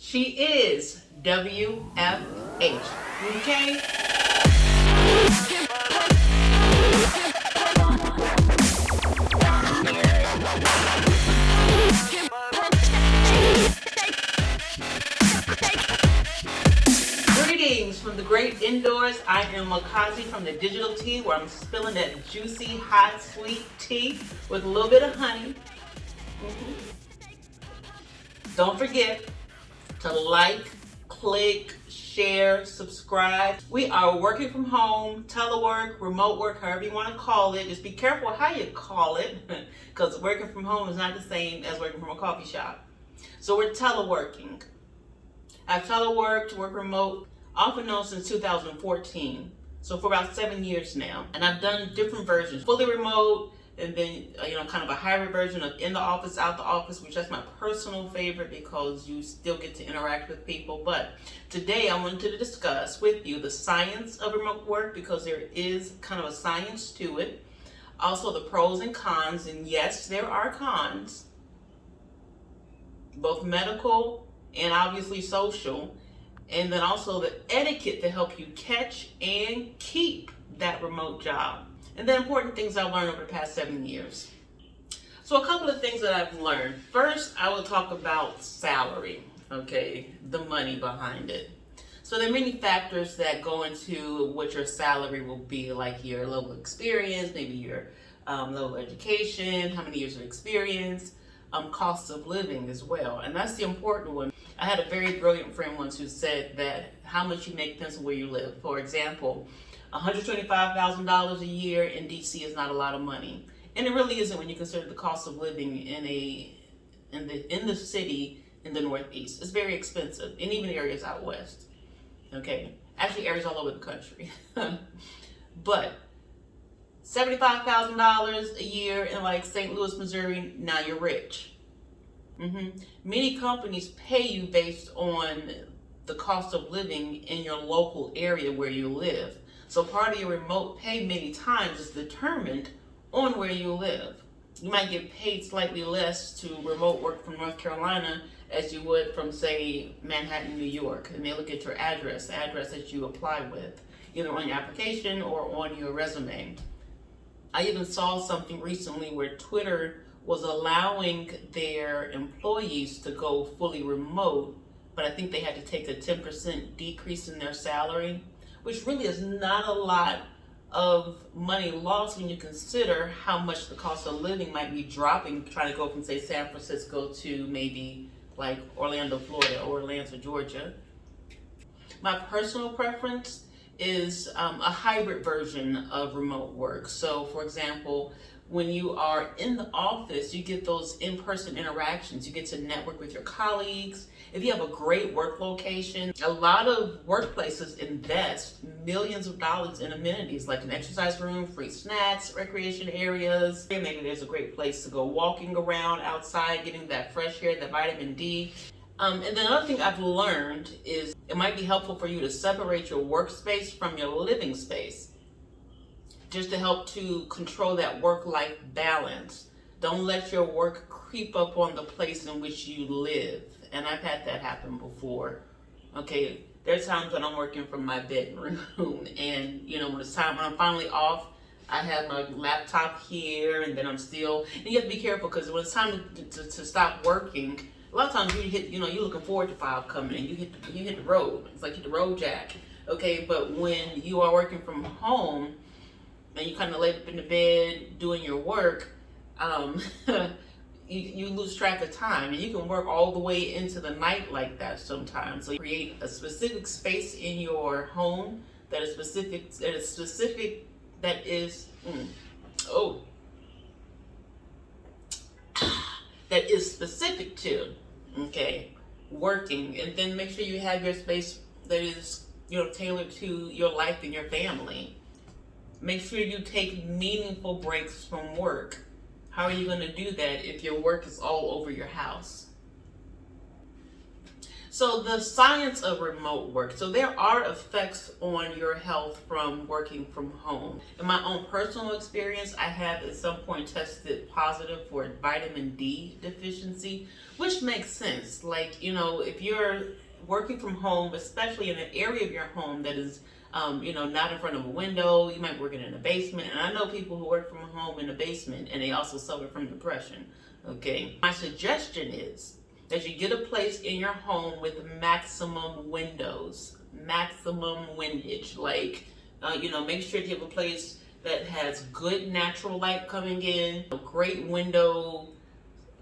She is WFH. Okay? Greetings from the great indoors. I am Makazi from the Digital Tea, where I'm spilling that juicy, hot, sweet tea with a little bit of honey. Don't forget to like, click, share, subscribe. We are working from home, telework, remote work, however you want to call it. Just be careful how you call it, because working from home is not the same as working from a coffee shop. So we're teleworking. I've teleworked, worked remote, off and on since 2014. So for about 7 years now. And I've done different versions, fully remote, and then kind of a hybrid version of in the office, out the office, which is my personal favorite because you still get to interact with people. But today I wanted to discuss with you the science of remote work, because there is kind of a science to it. Also the pros and cons, and yes, there are cons, both medical and obviously social, and then also the etiquette to help you catch and keep that remote job. And the important things I've learned over the past 7 years. So a couple of things that I've learned. First, I will talk about salary, okay, the money behind it. So there are many factors that go into what your salary will be, like your level of experience, maybe your level of education, how many years of experience, cost of living as well. And that's the important one. I had a very brilliant friend once who said that how much you make depends on where you live. For example, $125,000 a year in DC is not a lot of money, and it really isn't when you consider the cost of living in the city in the Northeast. It's very expensive, and even areas out west. Okay, actually areas all over the country. But $75,000 a year in like St. Louis, Missouri, now you're rich. Many companies pay you based on the cost of living in your local area where you live. So part of your remote pay many times is determined on where you live. You might get paid slightly less to remote work from North Carolina as you would from, say, Manhattan, New York. And they look at your address, the address that you apply with, either on your application or on your resume. I even saw something recently where Twitter was allowing their employees to go fully remote, but I think they had to take a 10% decrease in their salary, which really is not a lot of money lost when you consider how much the cost of living might be dropping, trying to go from, say, San Francisco to maybe like Orlando, Florida, or Atlanta, Georgia. My personal preference is a hybrid version of remote work. So for example, when you are in the office, you get those in-person interactions. You get to network with your colleagues. If you have a great work location, a lot of workplaces invest millions of dollars in amenities like an exercise room, free snacks, recreation areas. Maybe there's a great place to go walking around outside, getting that fresh air, that vitamin D. And then another thing I've learned is it might be helpful for you to separate your workspace from your living space, just to help to control that work-life balance. Don't let your work creep up on the place in which you live. And I've had that happen before. Okay, there's times when I'm working from my bedroom, and when it's time, when I'm finally off, I have my laptop here, and then I'm still, and you have to be careful, because when it's time to stop working, a lot of times you hit, you're looking forward to 5 coming, and you hit the road. It's like hit the road jack. Okay, but when you are working from home, and you kind of lay up in the bed doing your work, you lose track of time, and you can work all the way into the night like that sometimes. So you create a specific space in your home that is specific to working, and then make sure you have your space that is tailored to your life and your family. Make sure you take meaningful breaks from work. How are you going to do that if your work is all over your house? So the science of remote work. So there are effects on your health from working from home. In my own personal experience, I have at some point tested positive for vitamin D deficiency, which makes sense. Like, if you're working from home, especially in an area of your home that is not in front of a window, you might be working in a basement. And I know people who work from home in a basement and they also suffer from depression. Okay. My suggestion is that you get a place in your home with maximum windows, maximum windage. Like, make sure you have a place that has good natural light coming in, a great window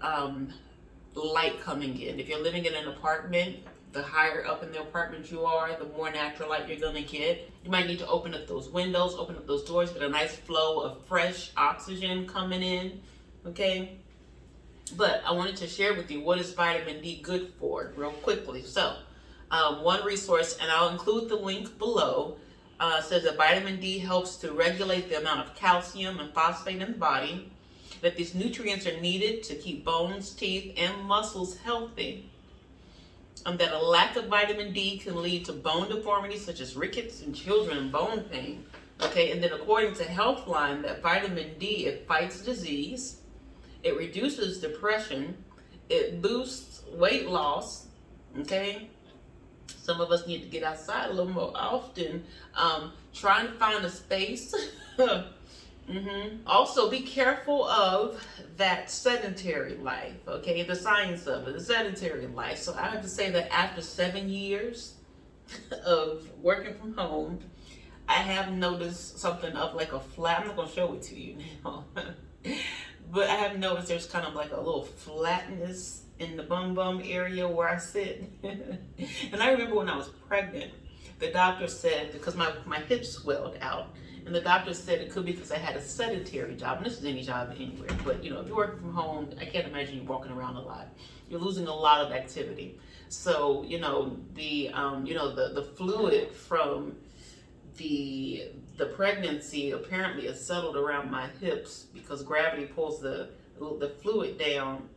light coming in. If you're living in an apartment, the higher up in the apartment you are, the more natural light you're gonna get. You might need to open up those windows, open up those doors, get a nice flow of fresh oxygen coming in, okay? But I wanted to share with you what is vitamin D good for real quickly. So one resource, and I'll include the link below, says that vitamin D helps to regulate the amount of calcium and phosphate in the body, that these nutrients are needed to keep bones, teeth, and muscles healthy. That a lack of vitamin D can lead to bone deformities such as rickets and children and bone pain. Okay, and then according to Healthline, that vitamin D, it fights disease, it reduces depression, it boosts weight loss. Okay, some of us need to get outside a little more often. Try and find a space. Also, be careful of that sedentary life, okay? The science of it, the sedentary life. So I have to say that after 7 years of working from home, I have noticed something of like a flat, I'm not gonna show it to you now, but I have noticed there's kind of like a little flatness in the bum area where I sit. And I remember when I was pregnant, the doctor said, because my hips swelled out, and the doctor said it could be because I had a sedentary job, and this is any job anywhere. But if you're working from home, I can't imagine you walking around a lot. You're losing a lot of activity. So the fluid from the pregnancy apparently is settled around my hips because gravity pulls the fluid down.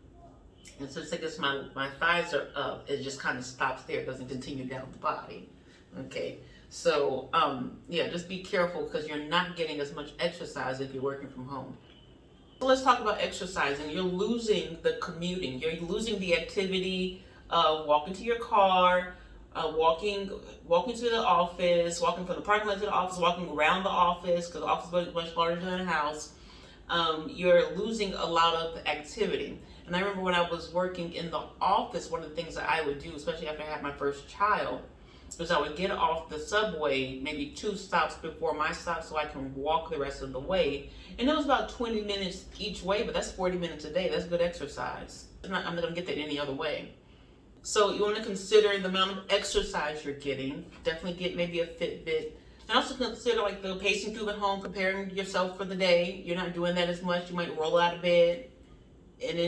And since I guess my thighs are up, it just kind of stops there. It doesn't continue down the body. Okay. So, just be careful because you're not getting as much exercise if you're working from home. So let's talk about exercising. You're losing the commuting. You're losing the activity of walking to your car, walking to the office, walking from the parking lot to the office, walking around the office because the office is much larger than a house. You're losing a lot of activity. And I remember when I was working in the office, one of the things that I would do, especially after I had my first child, was I would get off the subway maybe 2 stops before my stop so I can walk the rest of the way. And it was about 20 minutes each way, but that's 40 minutes a day. That's good exercise. I'm not going to get that any other way. So you want to consider the amount of exercise you're getting. Definitely get maybe a Fitbit. And also consider like the pacing through the home, preparing yourself for the day. You're not doing that as much. You might roll out of bed and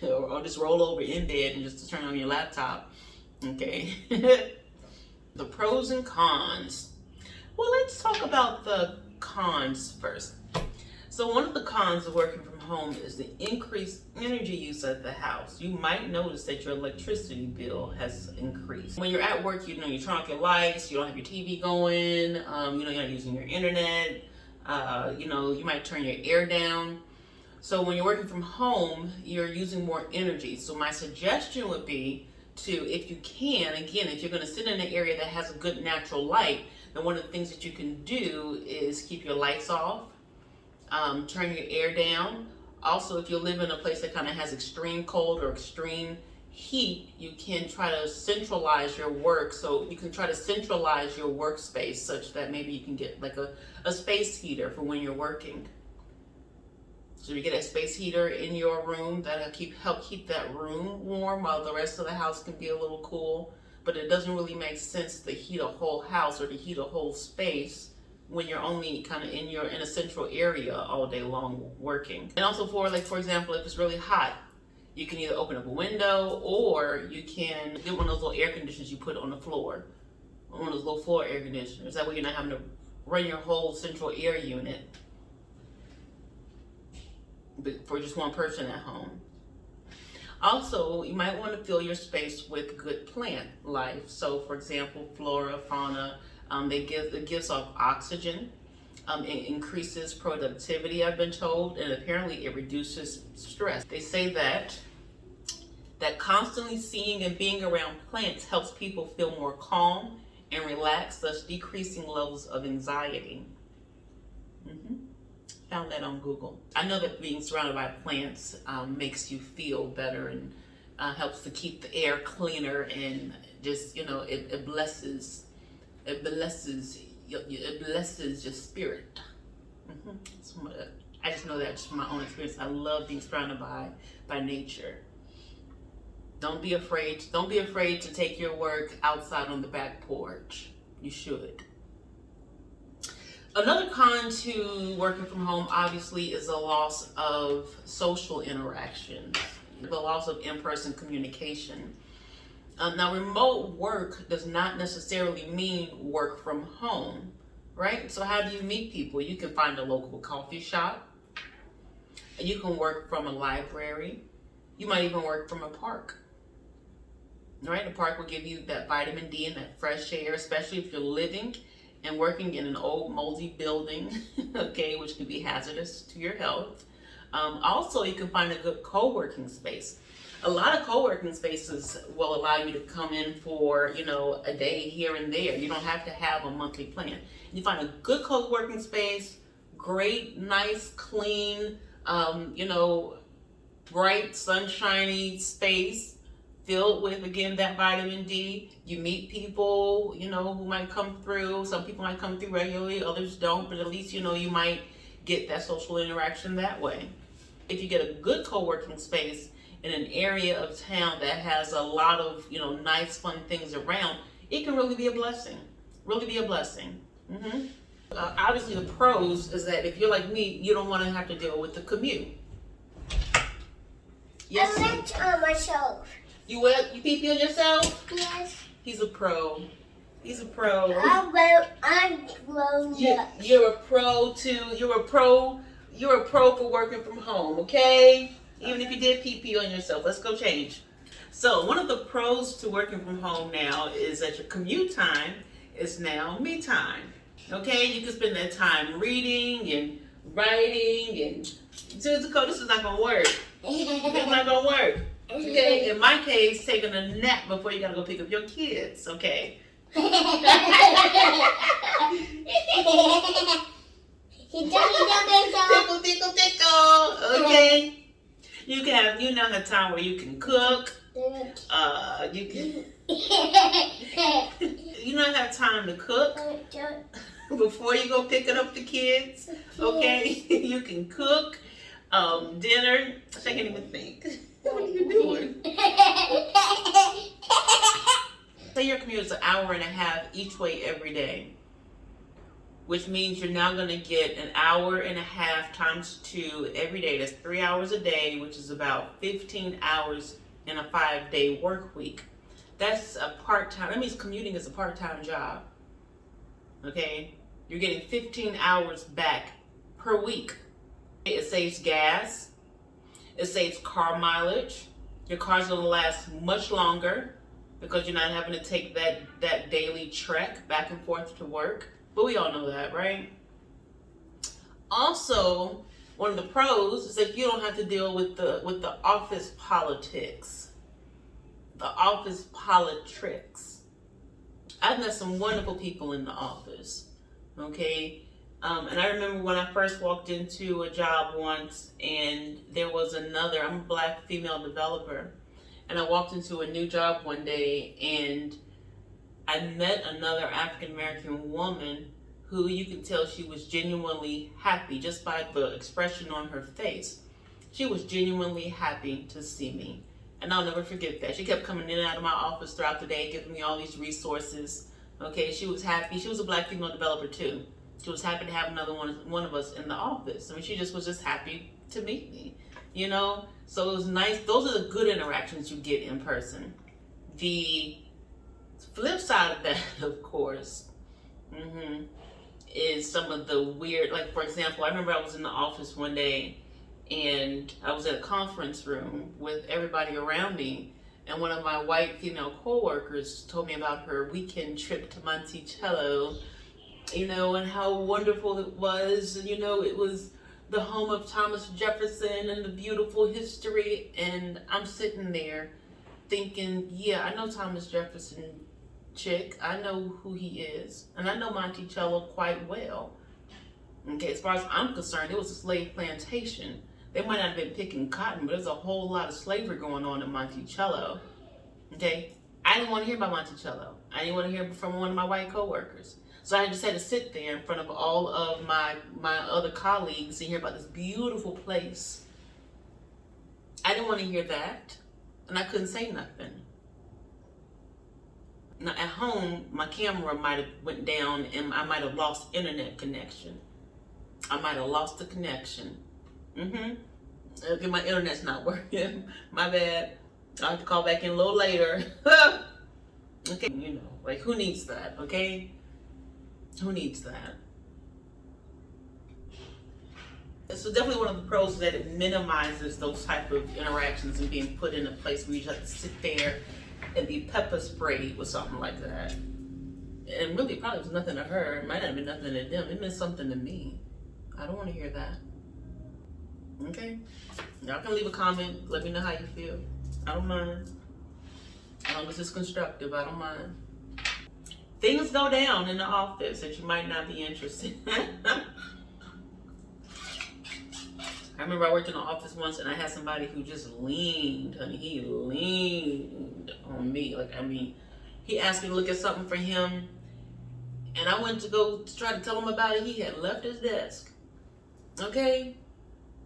or just roll over in bed and just turn on your laptop. Okay. The pros and cons. Well, let's talk about the cons first. So one of the cons of working from home is the increased energy use at the house. You might notice that your electricity bill has increased. When you're at work, you turn off your lights, you don't have your TV going, you're not using your internet, you might turn your air down. So when you're working from home, you're using more energy. So my suggestion would be if you can, again, if you're going to sit in an area that has a good natural light, then one of the things that you can do is keep your lights off, turn your air down. Also, if you live in a place that kind of has extreme cold or extreme heat, you can try to centralize your work. So you can try to centralize your workspace such that maybe you can get like a space heater for when you're working. So you get a space heater in your room that'll help keep that room warm while the rest of the house can be a little cool. But it doesn't really make sense to heat a whole house or to heat a whole space when you're only kind of in a central area all day long working. And also for example, if it's really hot, you can either open up a window or you can get one of those little air conditioners you put on the floor. One of those little floor air conditioners. That way you're not having to run your whole central air unit for just one person at home. Also, you might want to fill your space with good plant life. So, for example, flora, fauna, it gives off oxygen. It increases productivity, I've been told, and apparently it reduces stress. They say that constantly seeing and being around plants helps people feel more calm and relaxed, thus decreasing levels of anxiety. Found that on Google. I know that being surrounded by plants makes you feel better and helps to keep the air cleaner, and just, it blesses your spirit. I just know that just from my own experience. I love being surrounded by nature. Don't be afraid to take your work outside on the back porch. You should. Another con to working from home, obviously, is the loss of social interaction, the loss of in-person communication. Now, remote work does not necessarily mean work from home, right? So how do you meet people? You can find a local coffee shop. You can work from a library. You might even work from a park. Right? The park will give you that vitamin D and that fresh air, especially if you're living and working in an old moldy building, okay, which can be hazardous to your health. Also, you can find a good co-working space. A lot of co-working spaces will allow you to come in for, a day here and there. You don't have to have a monthly plan. You find a good co-working space, great, nice, clean, bright, sunshiny space, filled with, again, that vitamin D. You meet people, who might come through. Some people might come through regularly, others don't, but at least, you might get that social interaction that way. If you get a good co-working space in an area of town that has a lot of, nice, fun things around, it can really be a blessing. Really be a blessing. Obviously, the pros is that if you're like me, you don't want to have to deal with the commute. Yes. I went on myself. You what? You pee on yourself? Yes. He's a pro. He's a pro. I'm grown up. You're a pro too. You're a pro for working from home, okay? Even if you did pee on yourself. Let's go change. So one of the pros to working from home now is that your commute time is now me time. Okay? You can spend that time reading and writing and this is not gonna work. It's not gonna work. Okay, in my case, taking a nap before you gotta go pick up your kids, okay? Tickle. Okay? You now have time where you can cook. You not have time to cook before you go picking up the kids, okay? You can cook dinner. I can't even think. What are you doing? Say your commute is an hour and a half each way every day, which means you're now going to get an hour and a half times 2 every day. That's 3 hours a day, which is about 15 hours in a 5-day work week. That's a part-time. That means commuting is a part-time job. Okay? You're getting 15 hours back per week. It saves gas. It saves car mileage. Your car's going to last much longer because you're not having to take that daily trek back and forth to work. But we all know that, right? Also, one of the pros is that you don't have to deal with the office politics. The office politics. I've met some wonderful people in the office. Okay? And I remember when I first walked into a job once, and there was I'm a black female developer, and I walked into a new job one day, and I met another African American woman who you could tell she was genuinely happy just by the expression on her face. She was genuinely happy to see me. And I'll never forget that. She kept coming in and out of my office throughout the day, giving me all these resources. Okay, she was happy. She was a black female developer too. She was happy to have another one of us in the office. I mean, she just was just happy to meet me, So it was nice. Those are the good interactions you get in person. The flip side of that, of course, is some of the weird, like, for example, I remember I was in the office one day and I was at a conference room with everybody around me, and one of my white female coworkers told me about her weekend trip to Monticello, and how wonderful it was. And, it was the home of Thomas Jefferson and the beautiful history. And I'm sitting there thinking, yeah, I know Thomas Jefferson, chick. I know who he is. And I know Monticello quite well. Okay, as far as I'm concerned, it was a slave plantation. They might not have been picking cotton, but there's a whole lot of slavery going on in Monticello. Okay? I didn't want to hear about Monticello. I didn't want to hear from one of my white coworkers. So I just had to sit there in front of all of my other colleagues and hear about this beautiful place. I didn't want to hear that, and I couldn't say nothing. Now at home, my camera might have went down and I might have lost internet connection. I might have lost the connection. Okay, my internet's not working. My bad. I'll have to call back in a little later. Okay, like who needs that, okay? Who needs that? So definitely one of the pros is that it minimizes those type of interactions and being put in a place where you just have to sit there and be pepper sprayed with something like that. And really, it probably was nothing to her. It might not have been nothing to them. It meant something to me. I don't want to hear that. Okay? Y'all can leave a comment. Let me know how you feel. I don't mind. As long as it's constructive, I don't mind. Things go down in the office that you might not be interested in. I remember I worked in an office once and I had somebody who just leaned, honey. He leaned on me. He asked me to look at something for him, and I went to go try to tell him about it. He had left his desk. Okay?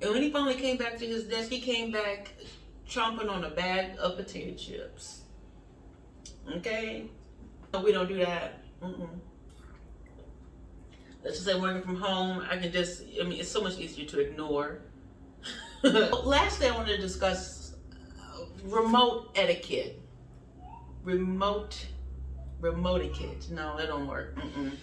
And when he finally came back to his desk, he came back chomping on a bag of potato chips. Okay? No, we don't do that. Let's just say working from home, it's so much easier to ignore. Lastly, I wanted to discuss remote etiquette. Remotetiquette. No, that don't work.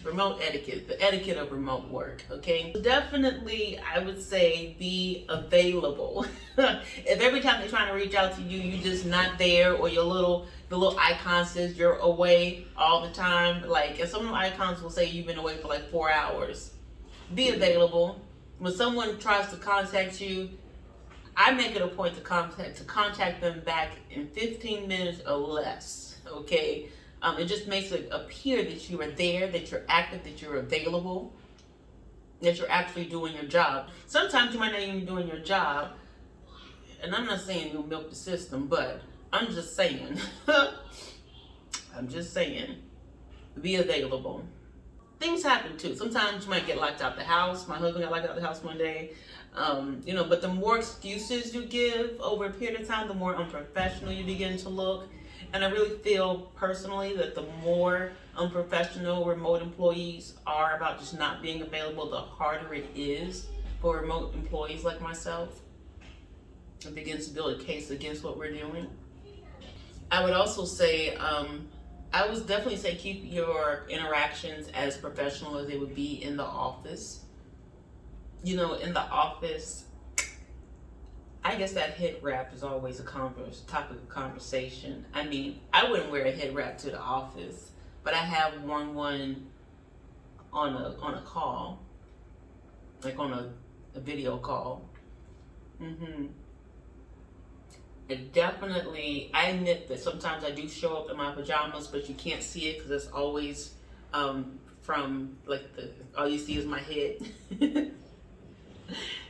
Remote etiquette. The etiquette of remote work. Okay. Definitely, I would say be available. If every time they're trying to reach out to you, you're just not there, or the little icon says you're away all the time. And some of the icons will say you've been away for like 4 hours. Be available. When someone tries to contact you, I make it a point to contact them back in 15 minutes or less. Okay. It just makes it appear that you are there, that you're active, that you're available, that you're actually doing your job. Sometimes you might not even be doing your job, and I'm not saying you'll milk the system, but I'm just saying, be available. Things happen too. Sometimes you might get locked out the house. My husband got locked out the house one day. But the more excuses you give over a period of time, the more unprofessional you begin to look. And I really feel personally that the more unprofessional remote employees are about just not being available, the harder it is for remote employees like myself. It begins to build a case against what we're doing. I would also say, keep your interactions as professional as they would be in the office. In the office, I guess that head wrap is always a topic of conversation. I wouldn't wear a head wrap to the office, but I have worn one on a call, like on a video call. It definitely, I admit that sometimes I do show up in my pajamas, but you can't see it because it's always from all you see is my head.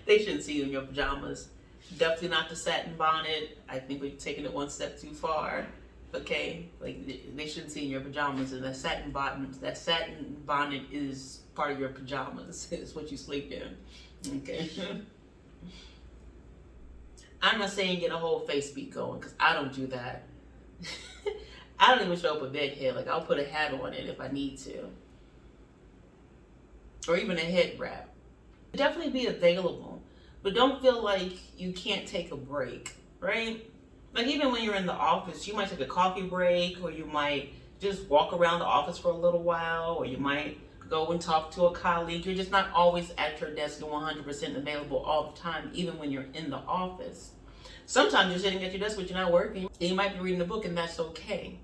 They shouldn't see you in your pajamas. Definitely not the satin bonnet. I think we've taken it one step too far. Okay, they shouldn't see in your pajamas, and that satin bonnet is part of your pajamas. It's what you sleep in. Okay. I'm not saying get a whole face beat going, because I don't do that. I don't even show up a bed head. I'll put a hat on it if I need to, or even a head wrap. Definitely be available, but don't feel like you can't take a break, right? Even when you're in the office, you might take a coffee break, or you might just walk around the office for a little while, or you might go and talk to a colleague. You're just not always at your desk and 100% available all the time, even when you're in the office. Sometimes you're sitting at your desk, but you're not working. And you might be reading a book, and that's okay.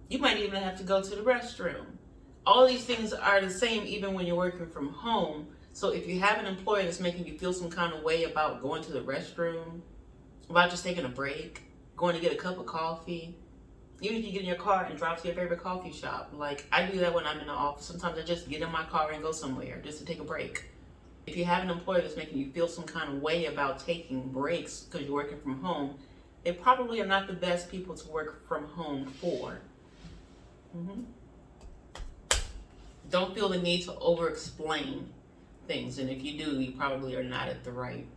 You might even have to go to the restroom. All these things are the same even when you're working from home. So if you have an employer that's making you feel some kind of way about going to the restroom, about just taking a break, going to get a cup of coffee, even if you get in your car and drive to your favorite coffee shop. Like, I do that when I'm in the office. Sometimes I just get in my car and go somewhere just to take a break. If you have an employer that's making you feel some kind of way about taking breaks because you're working from home, they probably are not the best people to work from home for. Don't feel the need to over-explain things, and if you do, you probably are not at the right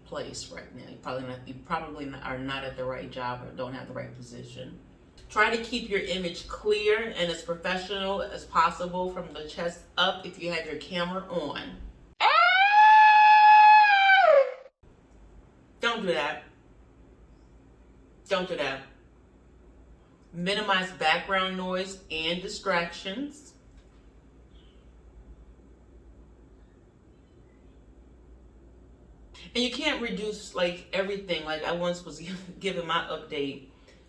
place right now. You probably are not at the right job or don't have the right position. Try to keep your image clear and as professional as possible from the chest up if you have your camera on. Don't do that. Don't do that. Minimize background noise and distractions. And you can't reduce like everything. Like, I once was given my update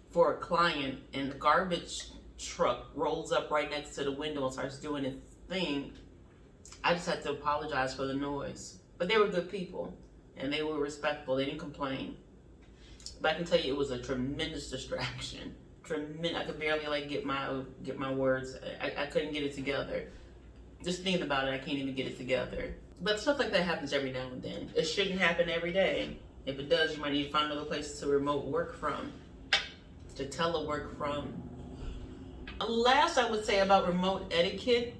for a client, and the garbage truck rolls up right next to the window and starts doing its thing. I just had to apologize for the noise. But they were good people, and they were respectful. They didn't complain. But I can tell you it was a tremendous distraction. I could barely get my words. I couldn't get it together. Just thinking about it, I can't even get it together. But stuff like that happens every now and then. It shouldn't happen every day. If it does, you might need to find another place to remote work from, to telework from. Last I would say about remote etiquette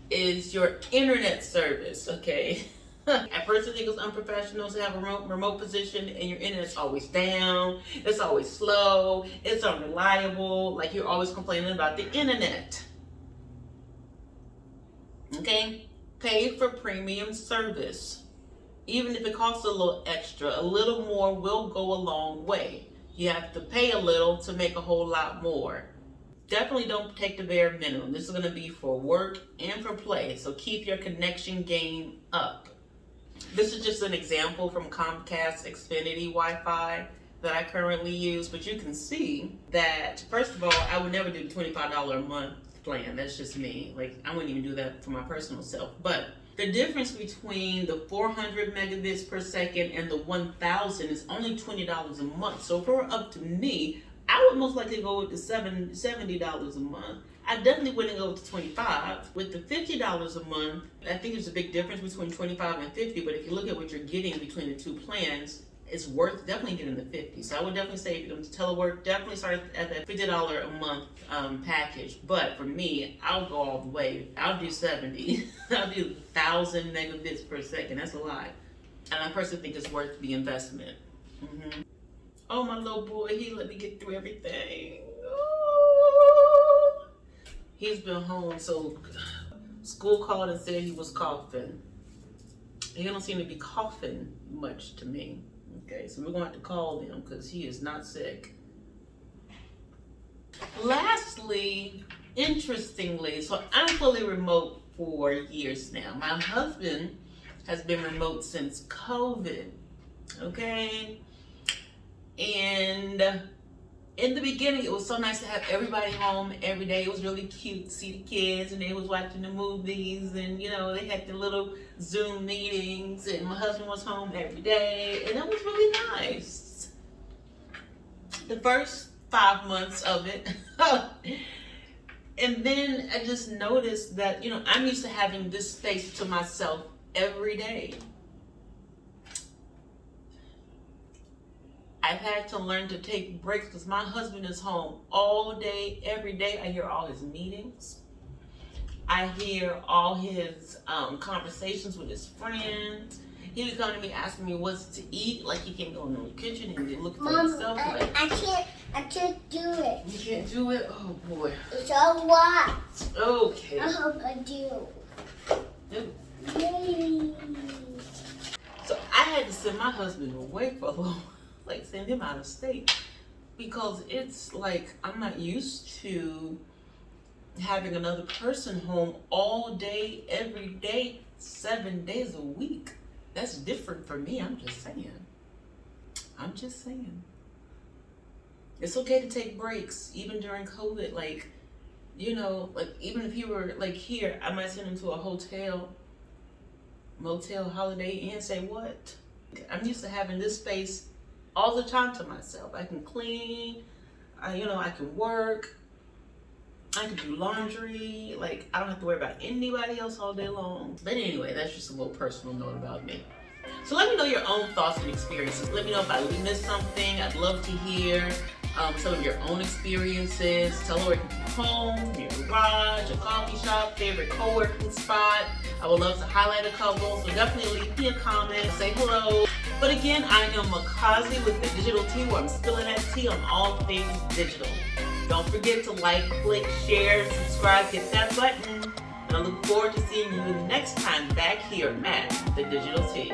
is your internet service, okay? I personally think it's unprofessional to have a remote position and your internet's always down, it's always slow, it's unreliable, like you're always complaining about the internet. Okay? Pay for premium service. Even if it costs a little extra, a little more will go a long way. You have to pay a little to make a whole lot more. Definitely don't take the bare minimum. This is going to be for work and for play, so keep your connection game up. This is just an example from Comcast Xfinity Wi-Fi that I currently use, but you can see that, first of all, I would never do the $25 a month plan. That's just me. Like, I wouldn't even do that for my personal self. But the difference between the 400 megabits per second and the 1,000 is only $20 a month. So if it were up to me, I would most likely go with the $70 a month. I definitely wouldn't go to $25. With the $50 a month, I think there's a big difference between $25 and $50, but if you look at what you're getting between the two plans, it's worth definitely getting the $50. So I would definitely say if you're going to telework, definitely start at that $50 a month package. But for me, I'll go all the way. I'll do 70. I'll do 1,000 megabits per second. That's a lot. And I personally think it's worth the investment. Oh, my little boy, he let me get through everything. Ooh. He's been home, so school called and said he was coughing. He don't seem to be coughing much to me. Okay, so we're going to have to call them because he is not sick. Lastly, interestingly, so I'm fully remote for years now. My husband has been remote since COVID, okay? And in the beginning, it was so nice to have everybody home every day. It was really cute to see the kids, and they was watching the movies, and you know, they had the little Zoom meetings, and my husband was home every day, and it was really nice. The first 5 months of it. And then I just noticed that, you know, I'm used to having this space to myself every day. I've had to learn to take breaks because my husband is home all day, every day. I hear all his meetings. I hear all his conversations with his friends. He would come to me asking me what's to eat. Like, he can't go in the kitchen and be looking for himself. Like, I can't do it. You can't do it? Oh, boy. It's all right. Okay. I hope I do. Yay. So I had to send my husband away for a little, like send him out of state, because it's like I'm not used to having another person home all day, every day, 7 days a week. That's different for me. I'm just saying. It's okay to take breaks, even during COVID. Like, you know, like even if you were like here, I might send him to a hotel, motel, Holiday Inn, say what? I'm used to having this space all the time to myself. I can clean, I can work, I can do laundry. Like, I don't have to worry about anybody else all day long. But anyway, that's just a little personal note about me. So let me know your own thoughts and experiences. Let me know if I missed something. I'd love to hear some of your own experiences. Tell me working from home, your garage, a coffee shop, favorite co-working spot. I would love to highlight a couple, so definitely leave me a comment, say hello. But again, I am Makazi with the Digital Tea, where I'm spilling that tea on all things digital. Don't forget to like, click, share, subscribe, hit that button. And I look forward to seeing you next time back here at the Digital Tea.